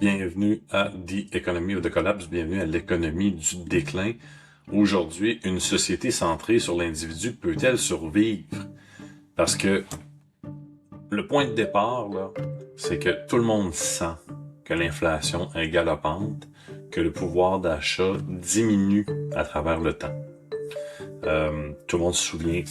bienvenue à The Economy of the Collapse, bienvenue à l'économie du déclin. Aujourd'hui, une société centrée sur l'individu peut-elle survivre? Parce que le point de départ, là, c'est que tout le monde sent que l'inflation est galopante, que le pouvoir d'achat diminue à travers le temps. Tout le monde se souvient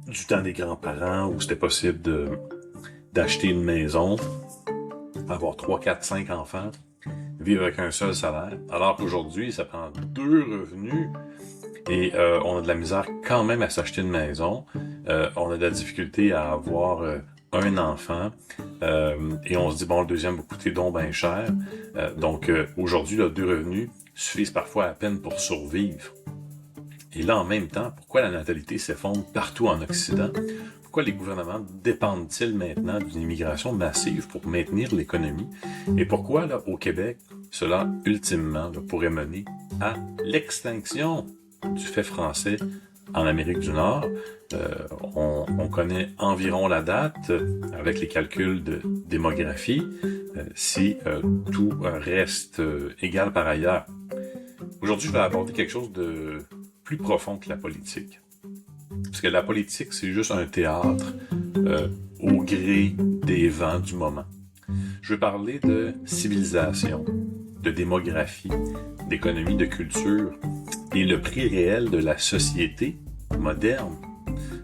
du temps des grands-parents où c'était possible d'acheter une maison, avoir 3, 4, 5 enfants, vivre avec un seul salaire, alors qu'aujourd'hui, ça prend 2 revenus et on a de la misère quand même à s'acheter une maison. On a de la difficulté à avoir un enfant et on se dit, bon, le deuxième va coûter donc bien cher. Donc aujourd'hui, là, 2 revenus suffisent parfois à peine pour survivre. Et là, en même temps, pourquoi la natalité s'effondre partout en Occident? Pourquoi les gouvernements dépendent-ils maintenant d'une immigration massive pour maintenir l'économie? Et pourquoi, là, au Québec, cela, ultimement, là, pourrait mener à l'extinction du fait français en Amérique du Nord? On connaît environ la date avec les calculs de démographie, si tout reste égal par ailleurs. Aujourd'hui, je vais aborder quelque chose de plus profond que la politique. Parce que la politique, c'est juste un théâtre au gré des vents du moment. Je veux parler de civilisation, de démographie, d'économie, de culture et le prix réel de la société moderne.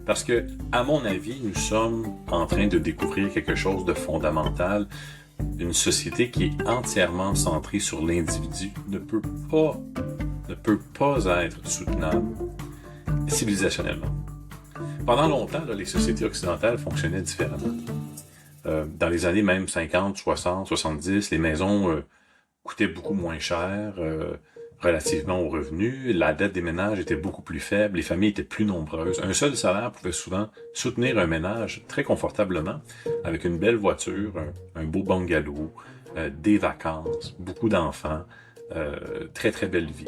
Parce que, à mon avis, nous sommes en train de découvrir quelque chose de fondamental. Une société qui est entièrement centrée sur l'individu ne peut pas être soutenable civilisationnellement. Pendant longtemps, là, les sociétés occidentales fonctionnaient différemment. Dans les années même 50, 60, 70, les maisons coûtaient beaucoup moins cher relativement aux revenus. La dette des ménages était beaucoup plus faible. Les familles étaient plus nombreuses. Un seul salaire pouvait souvent soutenir un ménage très confortablement avec une belle voiture, un beau bungalow, des vacances, beaucoup d'enfants, très très belle vie.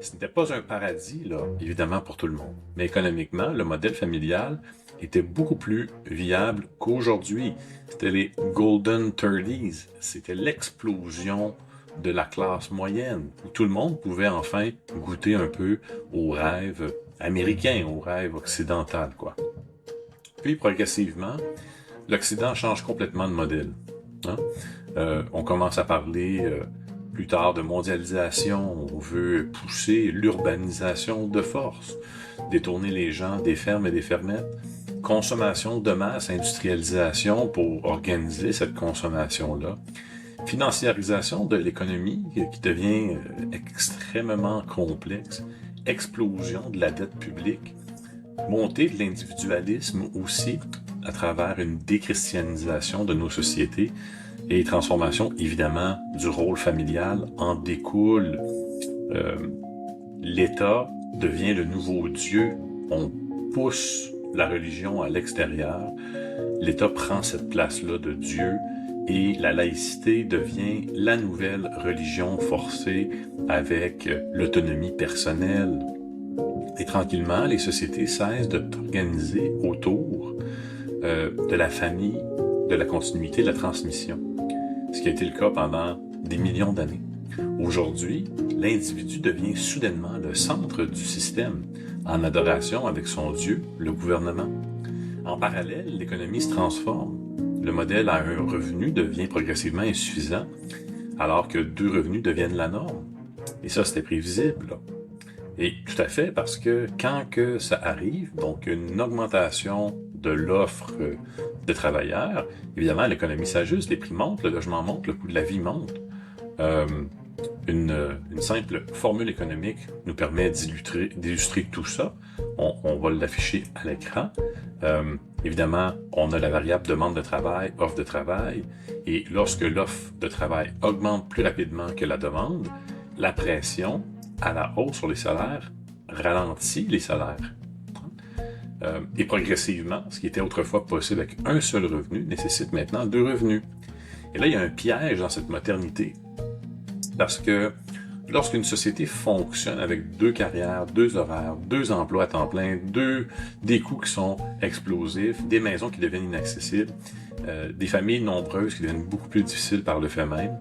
Ce n'était pas un paradis, là, évidemment, pour tout le monde. Mais économiquement, le modèle familial était beaucoup plus viable qu'aujourd'hui. C'était les Golden 30s. C'était l'explosion de la classe moyenne, où tout le monde pouvait enfin goûter un peu au rêve américain, au rêve occidental, quoi. Puis, progressivement, l'Occident change complètement de modèle. Hein? On commence à parler plus tard de mondialisation, on veut pousser l'urbanisation de force, détourner les gens des fermes et des fermettes, consommation de masse, industrialisation pour organiser cette consommation-là, financiarisation de l'économie qui devient extrêmement complexe, explosion de la dette publique, montée de l'individualisme aussi à travers une déchristianisation de nos sociétés, et transformation, évidemment, du rôle familial en découle. L'État devient le nouveau Dieu. On pousse la religion à l'extérieur. L'État prend cette place-là de Dieu et la laïcité devient la nouvelle religion forcée avec l'autonomie personnelle. Et tranquillement, les sociétés cessent de s'organiser autour de la famille, de la continuité, de la transmission. Ce qui a été le cas pendant des millions d'années. Aujourd'hui, l'individu devient soudainement le centre du système, en adoration avec son Dieu, le gouvernement. En parallèle, l'économie se transforme. Le modèle à un revenu devient progressivement insuffisant, alors que 2 revenus deviennent la norme. Et ça, c'était prévisible, là. Et tout à fait, parce que quand que ça arrive, donc une augmentation de l'offre de travailleurs, évidemment, l'économie s'ajuste, les prix montent, le logement monte, le coût de la vie monte. Une simple formule économique nous permet d'illustrer tout ça. On va l'afficher à l'écran. Évidemment, on a la variable demande de travail, offre de travail, et lorsque l'offre de travail augmente plus rapidement que la demande, la pression à la hausse sur les salaires ralentit les salaires. Et progressivement, ce qui était autrefois possible avec un seul revenu nécessite maintenant 2 revenus. Et là, il y a un piège dans cette modernité. Parce que lorsqu'une société fonctionne avec 2 carrières, 2 horaires, 2 emplois à temps plein, des coûts qui sont explosifs, des maisons qui deviennent inaccessibles, des familles nombreuses qui deviennent beaucoup plus difficiles par le fait même,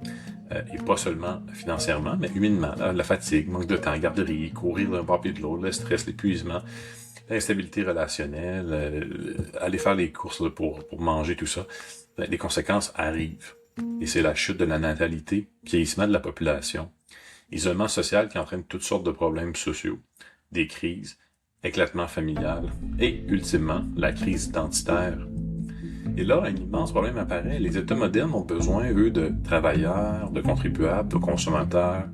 et pas seulement financièrement, mais humainement. La fatigue, manque de temps, garderie, courir d'un bord et de l'autre, le stress, l'épuisement, l'instabilité relationnelle, aller faire les courses là, pour manger, tout ça. Les conséquences arrivent. Et c'est la chute de la natalité, vieillissement de la population, isolement social qui entraîne toutes sortes de problèmes sociaux, des crises, éclatement familial et, ultimement, la crise identitaire. Et là, un immense problème apparaît. Les États modernes ont besoin, eux, de travailleurs, de contribuables, de consommateurs,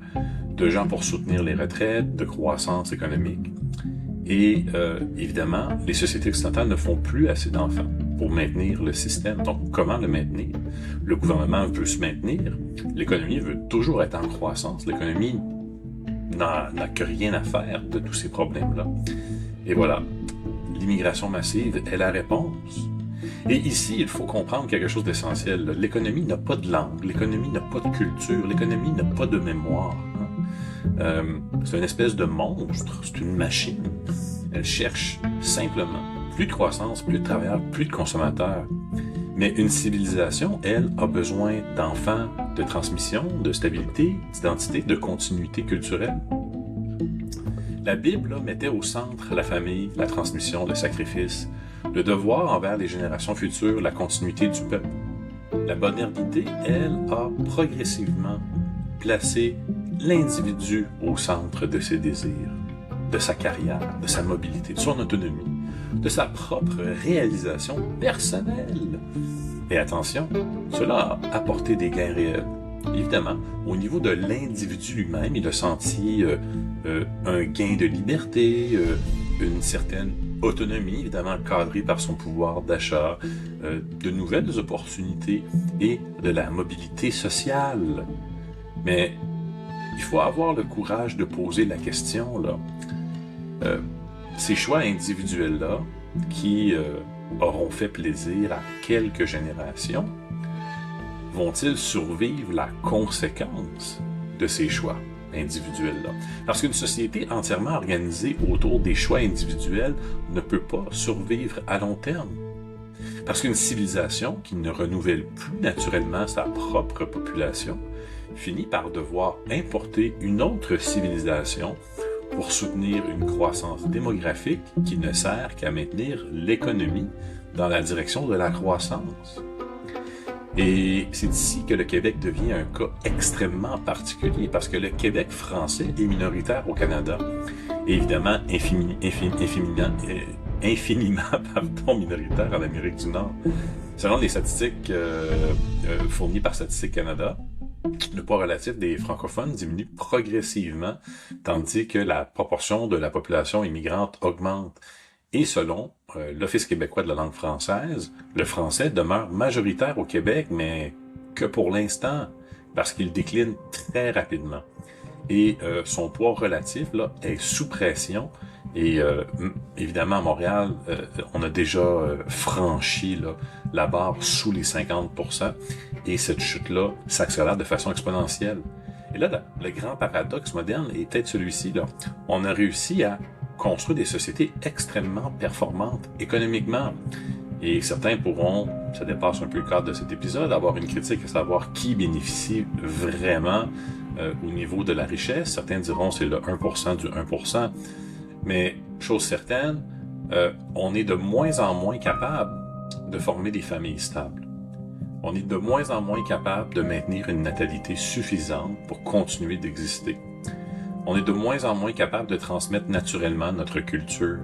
de gens pour soutenir les retraites, de croissance économique. Et évidemment, les sociétés occidentales ne font plus assez d'enfants pour maintenir le système. Donc, comment le maintenir? Le gouvernement veut se maintenir. L'économie veut toujours être en croissance. L'économie n'a que rien à faire de tous ces problèmes-là. Et voilà, l'immigration massive est la réponse. Et ici, il faut comprendre quelque chose d'essentiel. L'économie n'a pas de langue, l'économie n'a pas de culture, l'économie n'a pas de mémoire. C'est une espèce de monstre, c'est une machine. Elle cherche simplement plus de croissance, plus de travailleurs, plus de consommateurs. Mais une civilisation, elle, a besoin d'enfants, de transmission, de stabilité, d'identité, de continuité culturelle. La Bible là, mettait au centre la famille, la transmission, le sacrifice, le devoir envers les générations futures, la continuité du peuple. La modernité, elle, a progressivement placé l'individu au centre de ses désirs, de sa carrière, de sa mobilité, de son autonomie, de sa propre réalisation personnelle. Et attention, cela a apporté des gains réels. Évidemment, au niveau de l'individu lui-même, il a senti un gain de liberté, une certaine autonomie, évidemment cadrée par son pouvoir d'achat, de nouvelles opportunités et de la mobilité sociale. Mais il faut avoir le courage de poser la question, là. Ces choix individuels-là, qui auront fait plaisir à quelques générations, vont-ils survivre la conséquence de ces choix individuels-là? Parce qu'une société entièrement organisée autour des choix individuels ne peut pas survivre à long terme. Parce qu'une civilisation qui ne renouvelle plus naturellement sa propre population finit par devoir importer une autre civilisation pour soutenir une croissance démographique qui ne sert qu'à maintenir l'économie dans la direction de la croissance. Et c'est ici que le Québec devient un cas extrêmement particulier, parce que le Québec français est minoritaire au Canada, et évidemment infiniment minoritaire en Amérique du Nord. Selon les statistiques fournies par Statistique Canada, le poids relatif des francophones diminue progressivement, tandis que la proportion de la population immigrante augmente. Et selon l'Office québécois de la langue française, le français demeure majoritaire au Québec, mais que pour l'instant, parce qu'il décline très rapidement. Et son poids relatif là, est sous pression. Et évidemment, à Montréal, on a déjà franchi là, la barre sous les 50%. Et cette chute-là s'accélère de façon exponentielle. Et là, le grand paradoxe moderne est peut-être celui-ci. Là. On a réussi à construire des sociétés extrêmement performantes économiquement. Et certains pourront, ça dépasse un peu le cadre de cet épisode, avoir une critique à savoir qui bénéficie vraiment au niveau de la richesse. Certains diront c'est le 1% du 1%. Mais, chose certaine, on est de moins en moins capable de former des familles stables. On est de moins en moins capable de maintenir une natalité suffisante pour continuer d'exister. On est de moins en moins capable de transmettre naturellement notre culture,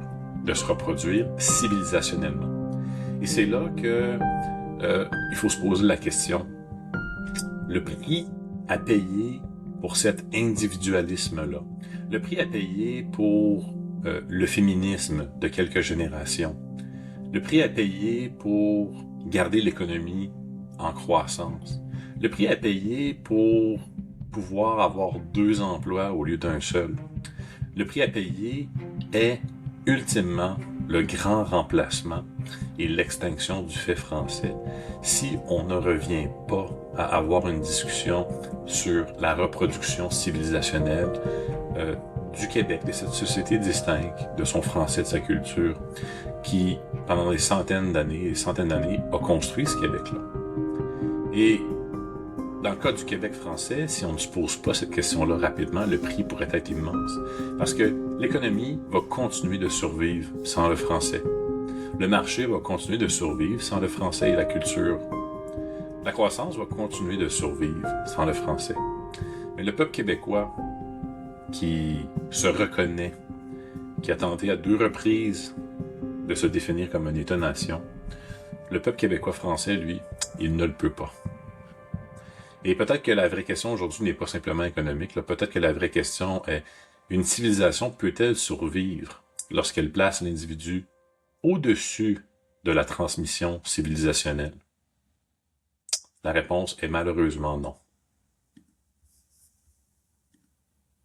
de se reproduire civilisationnellement. Et c'est là que il faut se poser la question. Le prix à payer pour cet individualisme-là, le prix à payer pour le féminisme de quelques générations, le prix à payer pour garder l'économie en croissance, le prix à payer pour pouvoir avoir 2 emplois au lieu d'un seul, le prix à payer est ultimement le grand remplacement et l'extinction du fait français si on ne revient pas à avoir une discussion sur la reproduction civilisationnelle du Québec, de cette société distincte, de son français, de sa culture, qui, pendant des centaines d'années, a construit ce Québec-là. Et Dans le cas du Québec français, si on ne se pose pas cette question-là rapidement, le prix pourrait être immense. Parce que l'économie va continuer de survivre sans le français. Le marché va continuer de survivre sans le français et la culture. La croissance va continuer de survivre sans le français. Mais le peuple québécois, qui se reconnaît, qui a tenté à 2 reprises de se définir comme un État-nation, le peuple québécois français, lui, il ne le peut pas. Et peut-être que la vraie question aujourd'hui n'est pas simplement économique. Peut-être que la vraie question est, une civilisation peut-elle survivre lorsqu'elle place l'individu au-dessus de la transmission civilisationnelle? La réponse est malheureusement non.